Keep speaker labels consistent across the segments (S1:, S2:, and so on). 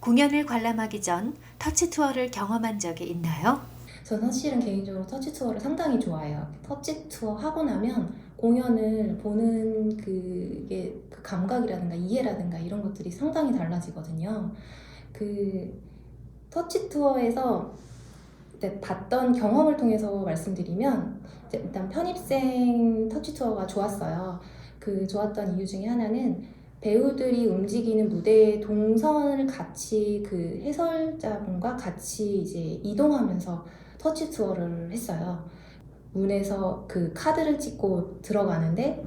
S1: 공연을 관람하기 전 터치 투어를 경험한 적이 있나요?
S2: 저는 사실은 개인적으로 터치 투어를 상당히 좋아해요. 터치 투어 하고 나면 공연을 보는 그 감각이라든가 이해라든가 이런 것들이 상당히 달라지거든요. 그 터치 투어에서 이제 봤던 경험을 통해서 말씀드리면 이제 일단 편입생 터치 투어가 좋았어요. 그 좋았던 이유 중에 하나는 배우들이 움직이는 무대의 동선을 같이 그 해설자분과 같이 이제 이동하면서 터치 투어를 했어요. 문에서 그 카드를 찍고 들어가는데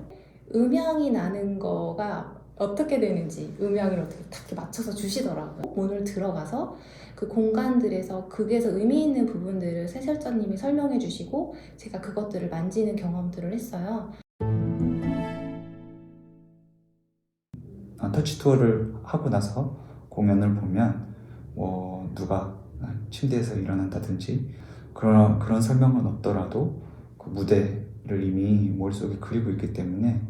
S2: 음향이 나는 거가 어떻게 되는지 음향을 어떻게 딱 이렇게 맞춰서 주시더라고요. 문을 들어가서 그 공간들에서 극에서 의미 있는 부분들을 해설자님이 설명해 주시고 제가 그것들을 만지는 경험들을 했어요.
S3: 터치 투어를 하고 나서 공연을 보면 누가 침대에서 일어난다든지 그런 설명은 없더라도 그 무대를 이미 머릿속에 그리고 있기 때문에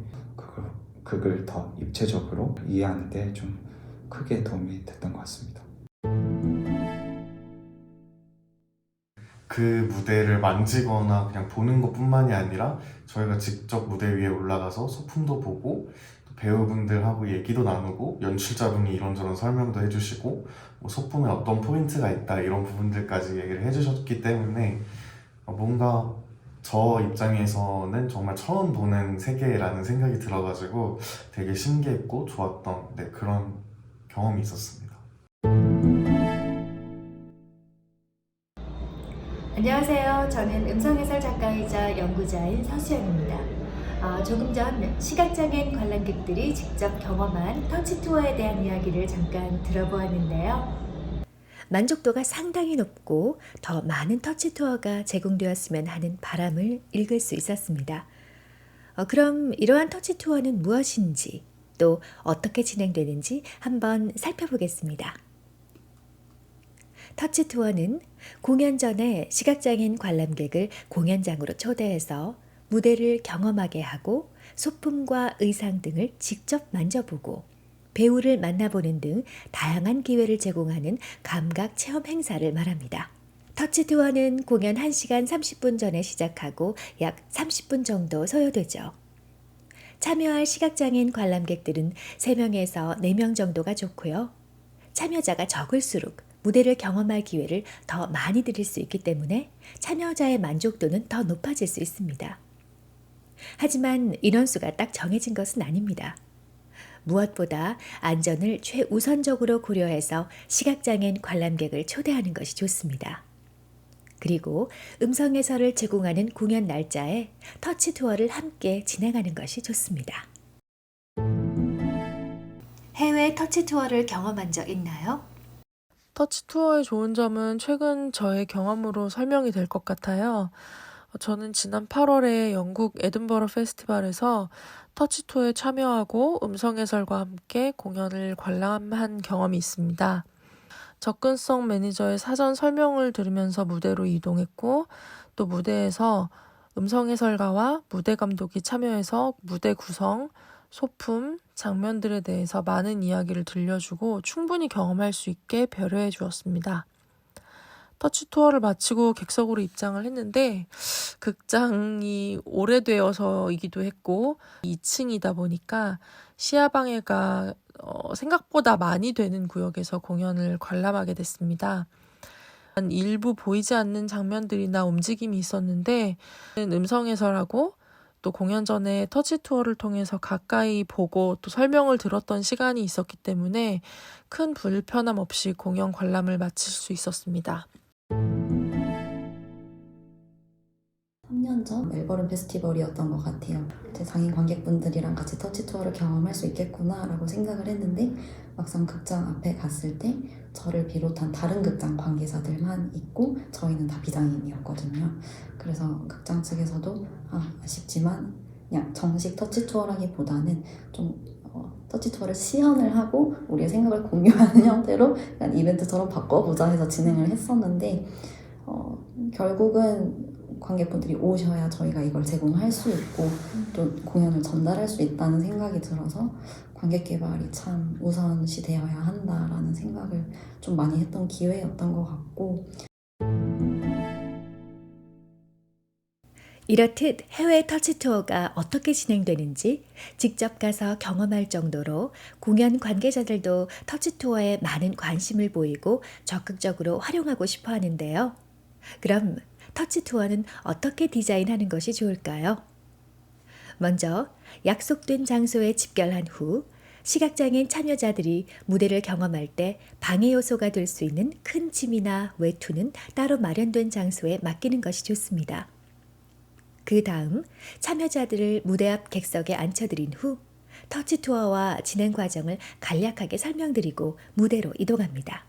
S3: 그걸 더 입체적으로 이해하는 데 좀 크게 도움이 됐던 것 같습니다.
S4: 그 무대를 만지거나 그냥 보는 것뿐만이 아니라 저희가 직접 무대 위에 올라가서 소품도 보고 또 배우분들하고 얘기도 나누고 연출자분이 이런저런 설명도 해주시고 뭐 소품에 어떤 포인트가 있다 이런 부분들까지 얘기를 해주셨기 때문에 뭔가 저 입장에서는 정말 처음 보는 세계라는 생각이 들어가지고 되게 신기했고 좋았던 그런 경험이 있었습니다.
S1: 안녕하세요. 저는 음성해설 작가이자 연구자인 서수연입니다. 조금 전 시각장애인 관람객들이 직접 경험한 터치 투어에 대한 이야기를 잠깐 들어보았는데요. 만족도가 상당히 높고 더 많은 터치 투어가 제공되었으면 하는 바람을 읽을 수 있었습니다. 그럼 이러한 터치 투어는 무엇인지 또 어떻게 진행되는지 한번 살펴보겠습니다. 터치 투어는 공연 전에 시각장애인 관람객을 공연장으로 초대해서 무대를 경험하게 하고 소품과 의상 등을 직접 만져보고 배우를 만나보는 등 다양한 기회를 제공하는 감각 체험 행사를 말합니다. 터치 투어는 공연 1시간 30분 전에 시작하고 약 30분 정도 소요되죠. 참여할 시각장애인 관람객들은 3명에서 4명 정도가 좋고요. 참여자가 적을수록 무대를 경험할 기회를 더 많이 드릴 수 있기 때문에 참여자의 만족도는 더 높아질 수 있습니다. 하지만 인원수가 딱 정해진 것은 아닙니다. 무엇보다 안전을 최우선적으로 고려해서 시각장애인 관람객을 초대하는 것이 좋습니다. 그리고 음성 해설을 제공하는 공연 날짜에 터치 투어를 함께 진행하는 것이 좋습니다. 해외 터치 투어를 경험한 적 있나요?
S5: 터치 투어의 좋은 점은 최근 저의 경험으로 설명이 될 것 같아요. 저는 지난 8월에 영국 에든버러 페스티벌에서 터치 투어에 참여하고 음성 해설과 함께 공연을 관람한 경험이 있습니다. 접근성 매니저의 사전 설명을 들으면서 무대로 이동했고 또 무대에서 음성 해설가와 무대 감독이 참여해서 무대 구성, 소품, 장면들에 대해서 많은 이야기를 들려주고 충분히 경험할 수 있게 배려해 주었습니다. 터치 투어를 마치고 객석으로 입장을 했는데 극장이 오래되어서이기도 했고 2층이다 보니까 시야 방해가 생각보다 많이 되는 구역에서 공연을 관람하게 됐습니다. 일부 보이지 않는 장면들이나 움직임이 있었는데 음성 해설하고 또 공연 전에 터치 투어를 통해서 가까이 보고 또 설명을 들었던 시간이 있었기 때문에 큰 불편함 없이 공연 관람을 마칠 수 있었습니다.
S6: 3년 전 멜버른 페스티벌이었던 것 같아요. 이제 장애인 관객분들이랑 같이 터치 투어를 경험할 수 있겠구나 라고 생각을 했는데 막상 극장 앞에 갔을 때 저를 비롯한 다른 극장 관계자들만 있고 저희는 다 비장애인이었거든요. 그래서 극장 측에서도 아쉽지만 그냥 정식 터치 투어라기보다는 좀 터치 투어를 시연을 하고 우리의 생각을 공유하는 형태로 약간 이벤트처럼 바꿔보자 해서 진행을 했었는데 결국은 관객분들이 오셔야 저희가 이걸 제공할 수 있고 또 공연을 전달할 수 있다는 생각이 들어서 관객 개발이 참 우선시 되어야 한다라는 생각을 좀 많이 했던 기회였던 것 같고,
S1: 이렇듯 해외 터치 투어가 어떻게 진행되는지 직접 가서 경험할 정도로 공연 관계자들도 터치 투어에 많은 관심을 보이고 적극적으로 활용하고 싶어 하는데요. 그럼 터치 투어는 어떻게 디자인하는 것이 좋을까요? 먼저 약속된 장소에 집결한 후 시각장애인 참여자들이 무대를 경험할 때 방해 요소가 될 수 있는 큰 짐이나 외투는 따로 마련된 장소에 맡기는 것이 좋습니다. 그 다음 참여자들을 무대 앞 객석에 앉혀드린 후 터치 투어와 진행 과정을 간략하게 설명드리고 무대로 이동합니다.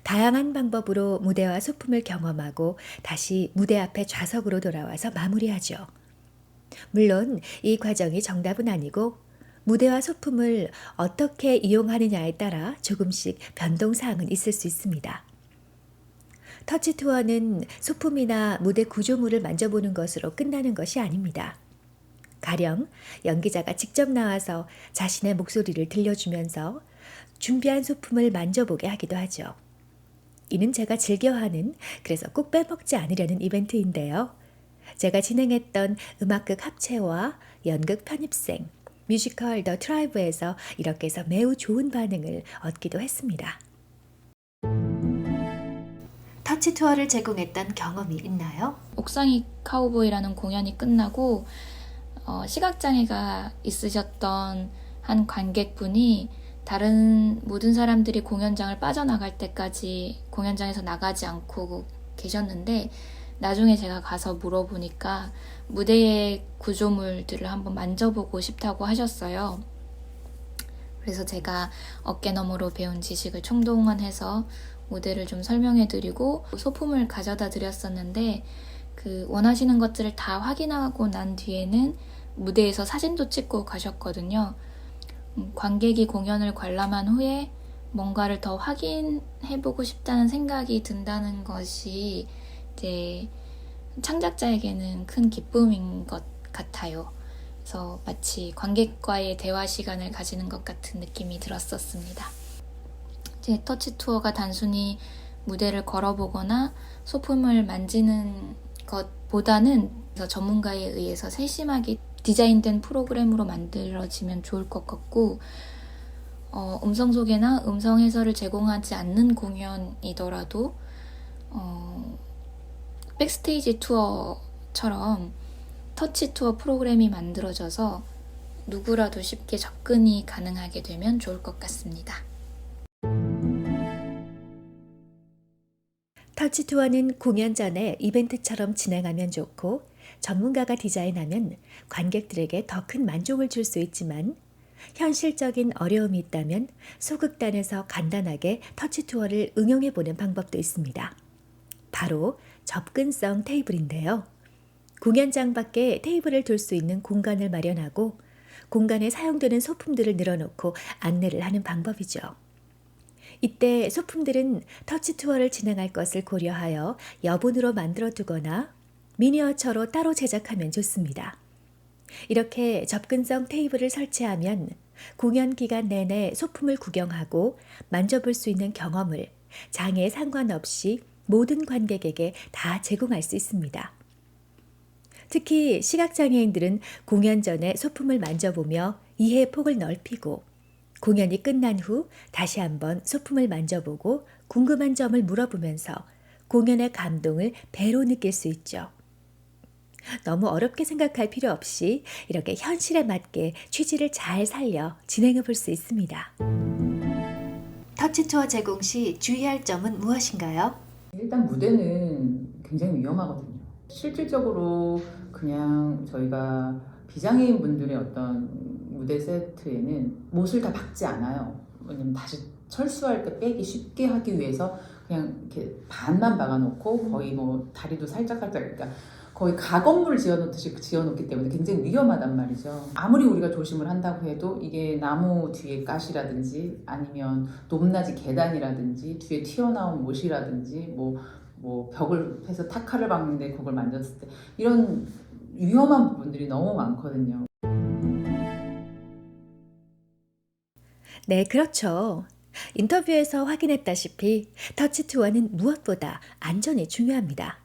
S1: 다양한 방법으로 무대와 소품을 경험하고 다시 무대 앞에 좌석으로 돌아와서 마무리하죠. 물론 이 과정이 정답은 아니고 무대와 소품을 어떻게 이용하느냐에 따라 조금씩 변동사항은 있을 수 있습니다. 터치 투어는 소품이나 무대 구조물을 만져보는 것으로 끝나는 것이 아닙니다. 가령 연기자가 직접 나와서 자신의 목소리를 들려주면서 준비한 소품을 만져보게 하기도 하죠. 이는 제가 즐겨하는, 그래서 꼭 빼먹지 않으려는 이벤트인데요. 제가 진행했던 음악극 합체와 연극 편입생, 뮤지컬 더 트라이브에서 이렇게 해서 매우 좋은 반응을 얻기도 했습니다. 터치 투어를 제공했던 경험이 있나요?
S7: 옥상이 카우보이라는 공연이 끝나고 시각장애가 있으셨던 한 관객분이 다른 모든 사람들이 공연장을 빠져나갈 때까지 공연장에서 나가지 않고 계셨는데, 나중에 제가 가서 물어보니까 무대의 구조물들을 한번 만져보고 싶다고 하셨어요. 그래서 제가 어깨너머로 배운 지식을 총동원해서 무대를 좀 설명해드리고 소품을 가져다 드렸었는데, 그 원하시는 것들을 다 확인하고 난 뒤에는 무대에서 사진도 찍고 가셨거든요. 관객이 공연을 관람한 후에 뭔가를 더 확인해보고 싶다는 생각이 든다는 것이 이제 창작자에게는 큰 기쁨인 것 같아요. 그래서 마치 관객과의 대화 시간을 가지는 것 같은 느낌이 들었었습니다. 제 터치 투어가 단순히 무대를 걸어보거나 소품을 만지는 것보다는 전문가에 의해서 세심하게 디자인된 프로그램으로 만들어지면 좋을 것 같고, 음성 소개나 음성 해설을 제공하지 않는 공연이더라도 백스테이지 투어처럼 터치 투어 프로그램이 만들어져서 누구라도 쉽게 접근이 가능하게 되면 좋을 것 같습니다.
S1: 터치 투어는 공연 전에 이벤트처럼 진행하면 좋고, 전문가가 디자인하면 관객들에게 더 큰 만족을 줄 수 있지만, 현실적인 어려움이 있다면 소극단에서 간단하게 터치 투어를 응용해보는 방법도 있습니다. 바로 접근성 테이블인데요. 공연장 밖에 테이블을 둘 수 있는 공간을 마련하고 공간에 사용되는 소품들을 늘어놓고 안내를 하는 방법이죠. 이때 소품들은 터치 투어를 진행할 것을 고려하여 여분으로 만들어 두거나 미니어처로 따로 제작하면 좋습니다. 이렇게 접근성 테이블을 설치하면 공연 기간 내내 소품을 구경하고 만져볼 수 있는 경험을 장애에 상관없이 모든 관객에게 다 제공할 수 있습니다. 특히 시각장애인들은 공연 전에 소품을 만져보며 이해의 폭을 넓히고 공연이 끝난 후 다시 한번 소품을 만져보고 궁금한 점을 물어보면서 공연의 감동을 배로 느낄 수 있죠. 너무 어렵게 생각할 필요 없이 이렇게 현실에 맞게 취지를 잘 살려 진행해 볼 수 있습니다. 터치 투어 제공 시 주의할 점은 무엇인가요?
S8: 일단 무대는 굉장히 위험하거든요. 실질적으로 그냥 저희가 비장애인 분들의 어떤 무대 세트에는 못을 다 박지 않아요. 왜냐면 다시 철수할 때 빼기 쉽게 하기 위해서 그냥 이렇게 반만 박아놓고 거의 뭐 다리도 살짝 그러니까 거의 가건물 지어놓듯이 지어놓기 때문에 굉장히 위험하단 말이죠. 아무리 우리가 조심을 한다고 해도 이게 나무 뒤에 가시라든지 아니면 높낮이 계단이라든지 뒤에 튀어나온 못이라든지 뭐 뭐 벽을 해서 타카를 박는데 그걸 만졌을 때 이런 위험한 부분들이 너무 많거든요.
S1: 네, 그렇죠. 인터뷰에서 확인했다시피 터치 투어는 무엇보다 안전이 중요합니다.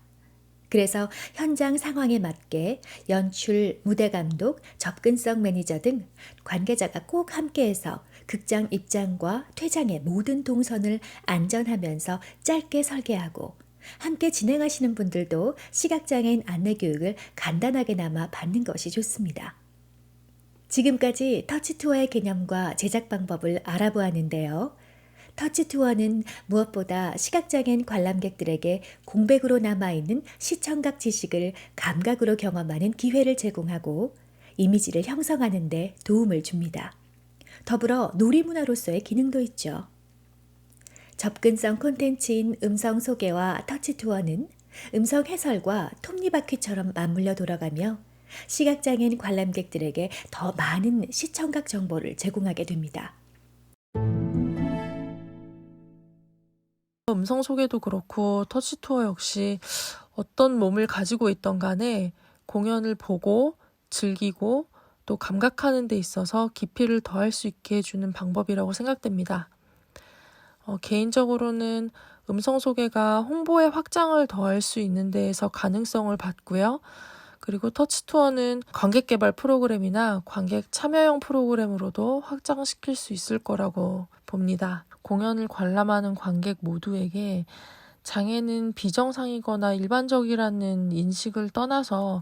S1: 그래서 현장 상황에 맞게 연출, 무대 감독, 접근성 매니저 등 관계자가 꼭 함께해서 극장 입장과 퇴장의 모든 동선을 안전하면서 짧게 설계하고 함께 진행하시는 분들도 시각장애인 안내 교육을 간단하게나마 받는 것이 좋습니다. 지금까지 터치투어의 개념과 제작 방법을 알아보았는데요. 터치투어는 무엇보다 시각장애인 관람객들에게 공백으로 남아있는 시청각 지식을 감각으로 경험하는 기회를 제공하고 이미지를 형성하는 데 도움을 줍니다. 더불어 놀이문화로서의 기능도 있죠. 접근성 콘텐츠인 음성 소개와 터치투어는 음성 해설과 톱니바퀴처럼 맞물려 돌아가며 시각장애인 관람객들에게 더 많은 시청각 정보를 제공하게 됩니다.
S5: 음성 소개도 그렇고 터치 투어 역시 어떤 몸을 가지고 있던 간에 공연을 보고 즐기고 또 감각하는 데 있어서 깊이를 더할 수 있게 해주는 방법이라고 생각됩니다. 개인적으로는 음성 소개가 홍보의 확장을 더할 수 있는 데에서 가능성을 봤고요. 그리고 터치 투어는 관객 개발 프로그램이나 관객 참여형 프로그램으로도 확장시킬 수 있을 거라고 봅니다. 공연을 관람하는 관객 모두에게 장애는 비정상이거나 일반적이라는 인식을 떠나서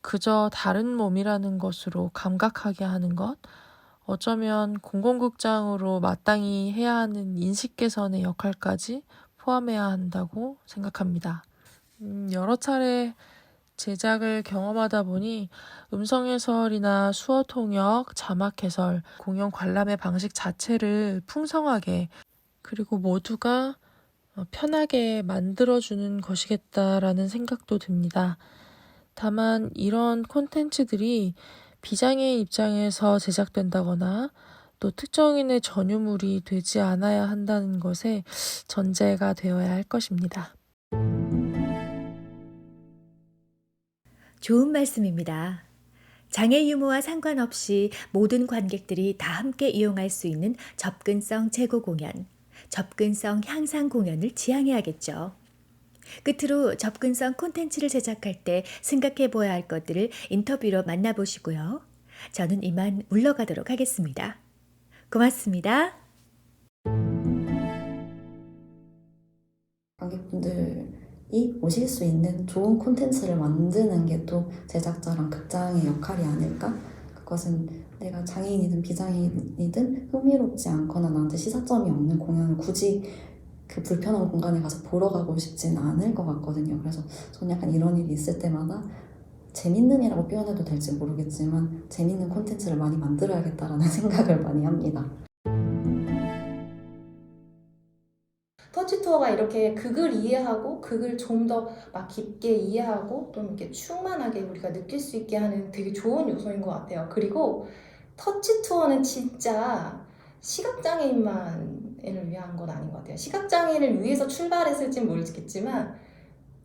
S5: 그저 다른 몸이라는 것으로 감각하게 하는 것, 어쩌면 공공극장으로 마땅히 해야 하는 인식 개선의 역할까지 포함해야 한다고 생각합니다. 여러 차례 제작을 경험하다 보니 음성 해설이나 수어 통역, 자막 해설, 공연 관람의 방식 자체를 풍성하게 그리고 모두가 편하게 만들어주는 것이겠다라는 생각도 듭니다. 다만 이런 콘텐츠들이 비장애인 입장에서 제작된다거나 또 특정인의 전유물이 되지 않아야 한다는 것에 전제가 되어야 할 것입니다.
S1: 좋은 말씀입니다. 장애 유무와 상관없이 모든 관객들이 다 함께 이용할 수 있는 접근성 제고 공연, 접근성 향상 공연을 지향해야겠죠. 끝으로 접근성 콘텐츠를 제작할 때 생각해 보아야 할 것들을 인터뷰로 만나보시고요. 저는 이만 물러가도록 하겠습니다. 고맙습니다.
S6: 관객분들이 오실 수 있는 좋은 콘텐츠를 만드는 게 또 제작자랑 극장의 역할이 아닐까? 그것은 내가 장애인이든 비장애인이든 흥미롭지 않거나 나한테 시사점이 없는 공연을 굳이 그 불편한 공간에 가서 보러 가고 싶진 않을 것 같거든요. 그래서 저는 약간 이런 일이 있을 때마다 재밌는 이라고 표현해도 될지 모르겠지만 재밌는 콘텐츠를 많이 만들어야겠다라는 생각을 많이 합니다.
S2: 터치 투어가 이렇게 극을 이해하고 극을 좀 더 막 깊게 이해하고 좀 이렇게 충만하게 우리가 느낄 수 있게 하는 되게 좋은 요소인 것 같아요. 그리고 터치 투어는 진짜 시각장애인만을 위한 건 아닌 것 같아요. 시각장애인을 위해서 출발했을진 모르겠지만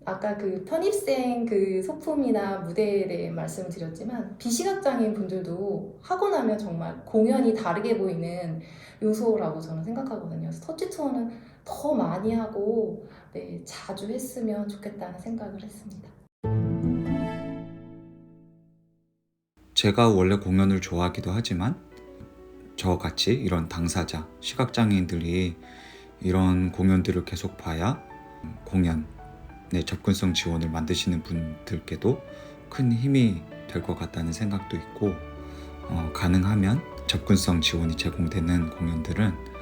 S2: 아까 그 편입생 그 소품이나 무대에 대해 말씀을 드렸지만 비시각장애인 분들도 하고 나면 정말 공연이 다르게 보이는 요소라고 저는 생각하거든요. 그래서 터치 투어는 더 많이 하고 자주 했으면 좋겠다는 생각을 했습니다.
S3: 제가 원래 공연을 좋아하기도 하지만 저같이 이런 당사자, 시각장애인들이 이런 공연들을 계속 봐야 공연의 접근성 지원을 만드시는 분들께도 큰 힘이 될 것 같다는 생각도 있고 가능하면 접근성 지원이 제공되는 공연들은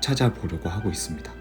S3: 찾아보려고 하고 있습니다.